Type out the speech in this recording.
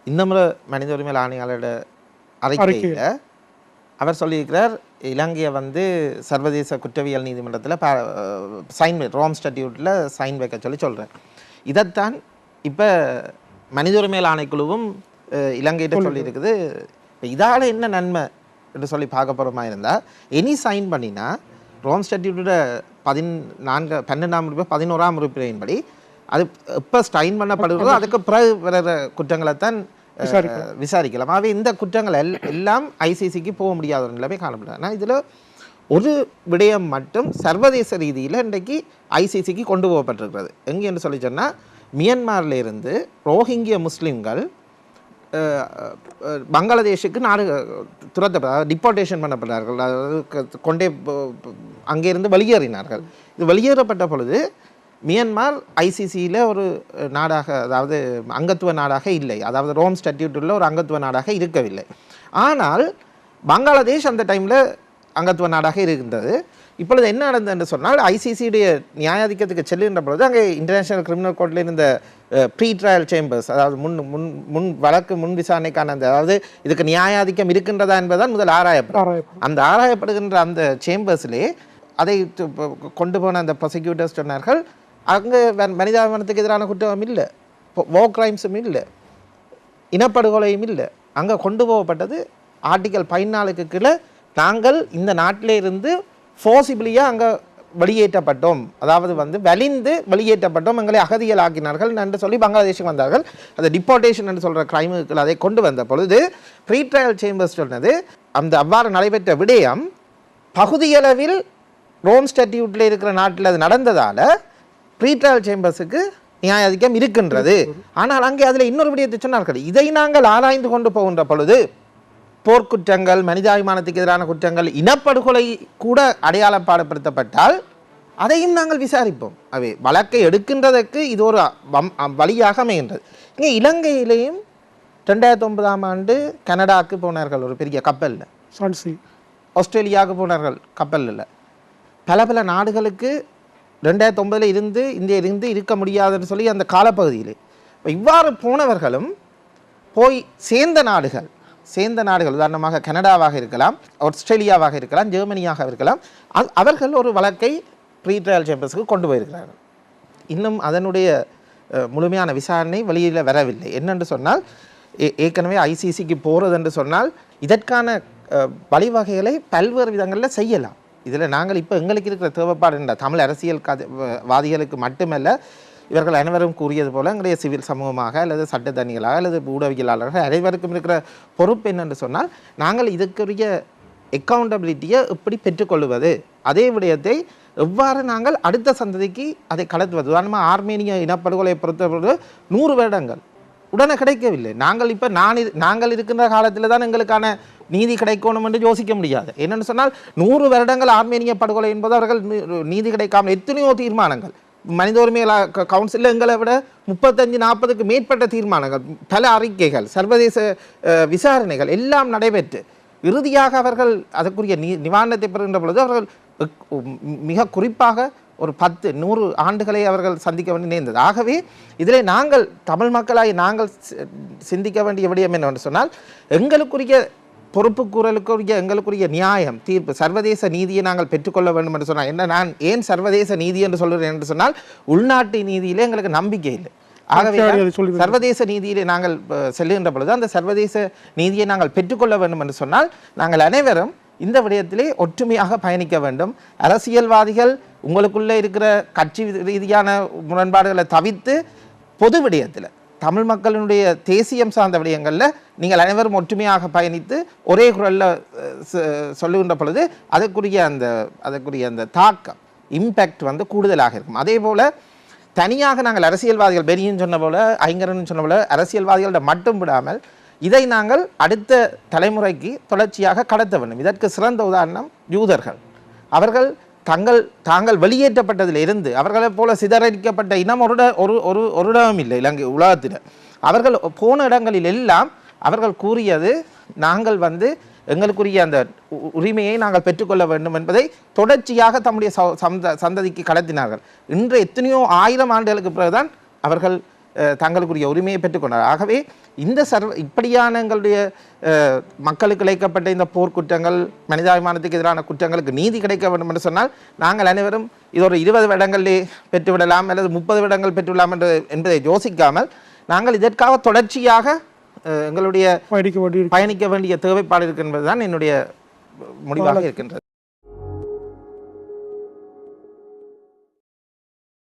இந்த முறை மனித உரிமை ஆணையாளரோட அறிக்கையில் அவர் சொல்லியிருக்கிறார், இலங்கையை வந்து சர்வதேச குற்றவியல் நீதிமன்றத்தில் சைன் ரோம் ஸ்டாட்யூட்டில் சைன் வைக்க சொல்கிறார். இதைத்தான் இப்போ மனித உரிமை ஆணைக்குழுவும் இலங்கையிட்ட சொல்லியிருக்குது. இப்போ இதால் என்ன நன்மை என்று சொல்லி பார்க்க போகிறோமா இருந்தால், எனி சைன் பண்ணினா ரோம் ஸ்டாட்யூட்டோட 12ஆம் உறுப்பு 11ஆம் உறுப்பினரின்படி அது எப்போ ஸ்டைன் பண்ணப்படுகிறதோ அதுக்கு பிறகு வர குற்றங்களைத்தான் விசாரிக்கலாம். ஆகவே இந்த குற்றங்கள் எல்லாம் ஐசிசிக்கு போக முடியாத ஒரு நிலைமை காணப்படுது. ஆனால் இதில் ஒரு விடயம் மட்டும் சர்வதேச ரீதியில் இன்றைக்கு ஐசிசிக்கு கொண்டு போகப்பட்டிருக்கிறது. எங்கே என்று சொல்லி சொன்னால், மியன்மாரிலிருந்து ரோஹிங்கிய முஸ்லீம்கள் பங்களாதேஷுக்கு டிப்போர்டேஷன் பண்ணப்பட்டார்கள். அதாவது கொண்டே அங்கேருந்து வெளியேறினார்கள். இது வெளியேறப்பட்ட பொழுது மியன்மார் ஐசிசியில் ஒரு நாடாக, அதாவது அங்கத்துவ நாடாக இல்லை, அதாவது ரோம் ஸ்டாட்யூட்டில் ஒரு அங்கத்துவ நாடாக இருக்கவில்லை. ஆனால் பங்களாதேஷ் அந்த டைமில் அங்கத்துவ நாடாக இருக்கின்றது. இப்பொழுது என்ன நடந்தது என்று சொன்னால், ஐசிசியுடைய நியாயாதிக்கத்துக்கு செல்லுகின்ற பொழுது அங்கே இன்டர்நேஷனல் கிரிமினல் கோர்ட்டில் இருந்த ப்ரீ ட்ரையல் சேம்பர்ஸ், அதாவது முன் வழக்கு முன் விசாரணைக்கான அந்த, அதாவது இதுக்கு நியாயாதிக்கம் இருக்கின்றதா என்பதுதான் முதல் ஆராயப்படும். அந்த ஆராயப்படுகின்ற அந்த சேம்பர்ஸிலே அதை கொண்டு போன அந்த ப்ராசிக்யூட்டர்ஸ் சொன்னார்கள், அங்கே மனிதாபிமானத்துக்கு எதிரான குற்றம் இல்லை, வோ கிரைம்ஸும் இல்லை, இனப்படுகொலையும் இல்லை. அங்கே கொண்டு போகப்பட்டது ஆர்டிக்கல் 14க்கு கீழே நாங்கள் இந்த நாட்டிலே இருந்து ஃபோர்சிபிளியாக அங்கே வெளியேற்றப்பட்டோம், அதாவது வந்து வலிந்து வெளியேற்றப்பட்டோம், எங்களை அகதிகள் ஆக்கினார்கள் என்று சொல்லி பங்களாதேஷுக்கு வந்தார்கள். அந்த டிப்போர்டேஷன் என்று சொல்கிற கிரைமுகள் அதை கொண்டு வந்த பொழுது ப்ரீ ட்ரையல் சேம்பர்ஸ் சொன்னது, அந்த அவ்வாறு நடைபெற்ற விடயம் பகுதியளவில் ரோம் ஸ்டாட்யூட்டில் இருக்கிற நாட்டில் அது நடந்ததால் ப்ரீ ட்ரையல் சேம்பர்ஸுக்கு நியாயாதிக்கம் இருக்கின்றது. ஆனால் அங்கே அதில் இன்னொரு விடயத்தை சொன்னார்கள், இதை நாங்கள் ஆராய்ந்து கொண்டு போகின்ற பொழுது போர்க்குற்றங்கள், மனிதாபிமானத்துக்கு எதிரான குற்றங்கள், இனப்படுகொலை கூட அடையாளப்பாடுபடுத்தப்பட்டால் அதையும் நாங்கள் விசாரிப்போம். அவை வழக்கை எடுக்கின்றதற்கு இது ஒரு வழியாக அமைகின்றது. இங்கே இலங்கையிலேயும் 2009ஆம் ஆண்டு கனடாவுக்கு போனார்கள் ஒரு பெரிய கப்பலில், ஆஸ்திரேலியாவுக்கு போனார்கள் கப்பலில். பல பல நாடுகளுக்கு 2009 இருந்து இந்தியிலிருந்து இருக்க முடியாதுன்னு சொல்லி அந்த காலப்பகுதியில் இவ்வாறு போனவர்களும் போய் சேர்ந்த நாடுகள் உதாரணமாக கனடாவாக இருக்கலாம், ஆஸ்திரேலியாவாக இருக்கலாம், ஜெர்மனியாக இருக்கலாம், அவர்கள் ஒரு வழக்கை ப்ரீ ட்ரையல் சேம்பர்ஸுக்கு கொண்டு போயிருக்கிறார்கள். இன்னும் அதனுடைய முழுமையான விசாரணை வெளியில் வரவில்லை. என்னென்று சொன்னால், ஏற்கனவே ஐசிசிக்கு போகிறது என்று சொன்னால் இதற்கான வழிவகைகளை பல்வேறு விதங்களில் செய்யலாம். இதில் நாங்கள் இப்போ எங்களுக்கு இருக்கிற தேவைப்பாடு என்ற தமிழ் அரசியல் வாதிகளுக்கு மட்டுமல்ல, இவர்கள் அனைவரும் கூறியது போல எங்களுடைய சிவில் சமூகமாக அல்லது சட்டத்தணிகளாக அல்லது ஊடகவியலாளர்கள் அனைவருக்கும் இருக்கிற பொறுப்பு என்னென்று சொன்னால், நாங்கள் இதுக்குரிய அக்கௌண்டபிலிட்டியை எப்படி பெற்றுக்கொள்வது, அதே விடயத்தை எவ்வாறு நாங்கள் அடுத்த சந்ததிக்கு அதை கடத்துவது. உதாரணமாக ஆர்மேனிய இனப்படுகொலை பொறுத்தவரை 100 வருடங்கள் உடனே கிடைக்கவில்லை. நாங்கள் இப்போ நாங்கள் இருக்கின்ற காலத்தில் தான் எங்களுக்கான நீதி கிடைக்கணும் என்று யோசிக்க முடியாது. என்னென்னு சொன்னால் 100 வருடங்கள் ஆர்மேனிய படுகொலை என்பது அவர்கள் நீதி கிடைக்காமல் எத்தனையோ தீர்மானங்கள், மனித உரிமை கவுன்சிலில் எங்களை விட 35-40க்கு மேற்பட்ட தீர்மானங்கள், பல அறிக்கைகள், சர்வதேச விசாரணைகள் எல்லாம் நடைபெற்று இறுதியாக அவர்கள் அதற்குரிய நிவாரணத்தை பெறுகின்ற பொழுது அவர்கள் மிக குறிப்பாக ஒரு 10-100 ஆண்டுகளை அவர்கள் சந்திக்க வேண்டி நேர்ந்தது. ஆகவே இதில் நாங்கள் தமிழ் மக்களாய் நாங்கள் சிந்திக்க வேண்டிய விடயம் என்னவென்று சொன்னால், எங்களுக்குரிய பொறுப்புக்கூறலுக்குரிய எங்களுக்குரிய நியாயம், தீர்ப்பு, சர்வதேச நீதியை நாங்கள் பெற்றுக்கொள்ள வேண்டும் என்று சொன்னால் என்ன, நான் ஏன் சர்வதேச நீதி என்று சொல்கிறேன் என்று சொன்னால், உள்நாட்டு நீதியிலே எங்களுக்கு நம்பிக்கை இல்லை. ஆகவே சர்வதேச நீதியிலே நாங்கள் செல்லுகின்ற பொழுது அந்த சர்வதேச நீதியை நாங்கள் பெற்றுக்கொள்ள வேண்டும் என்று சொன்னால் நாங்கள் அனைவரும் இந்த விடயத்திலே ஒற்றுமையாக பயணிக்க வேண்டும். அரசியல்வாதிகள் உங்களுக்குள்ளே இருக்கிற கட்சி ரீதியான முரண்பாடுகளை தவிர்த்து பொது விடயத்தில் தமிழ் மக்களினுடைய தேசியம் சார்ந்த விடயங்களில் நீங்கள் அனைவரும் ஒற்றுமையாக பயணித்து ஒரே குரலில் சொல்லுகின்ற பொழுது அதற்குரிய அந்த தாக்கம், இம்பேக்ட் வந்து கூடுதலாக இருக்கும். அதே போல் தனியாக நாங்கள் அரசியல்வாதிகள், பெரியன்னு சொன்ன போல, ஐங்கரன் சொன்ன போல அரசியல்வாதிகள்ட மட்டும் விடாமல் இதை நாங்கள் அடுத்த தலைமுறைக்கு தொடர்ச்சியாக கடத்த வேண்டும். இதற்கு சிறந்த உதாரணம் யூதர்கள். அவர்கள் தாங்கள் வெளியேற்றப்பட்டதிலிருந்து அவர்களை போல சிதறடிக்கப்பட்ட இனம் ஒரு இடமும் இல்லை இலங்கை உலகத்தில். அவர்கள் போன இடங்களில் எல்லாம் அவர்கள் கூறியது, நாங்கள் வந்து எங்களுக்குரிய அந்த உரிமையை நாங்கள் பெற்றுக்கொள்ள வேண்டும் என்பதை தொடர்ச்சியாக தம்முடைய சந்ததிக்கு கடத்தினார்கள். இன்று எத்தனையோ 1000 ஆண்டுகளுக்கு பிறகுதான் அவர்கள் தங்களுக்குரிய உரிமையை பெற்றுக்கொண்டார். ஆகவே இந்த இப்படியான எங்களுடைய மக்களுக்கு இழைக்கப்பட்ட இந்த போர்க்குற்றங்கள், மனிதாபிமானத்துக்கு எதிரான குற்றங்களுக்கு நீதி கிடைக்க வேண்டும் என்று சொன்னால் நாங்கள் அனைவரும் இது ஒரு 20 வருடங்களிலே பெற்றுவிடலாம் அல்லது 30 வருடங்கள் பெற்றுவிடலாம் என்பதை யோசிக்காமல் நாங்கள் இதற்காக தொடர்ச்சியாக எங்களுடைய பயணிக்க வேண்டிய தேவைப்பாடு இருக்கின்றதுதான் என்னுடைய முடிவாக இருக்கின்றது.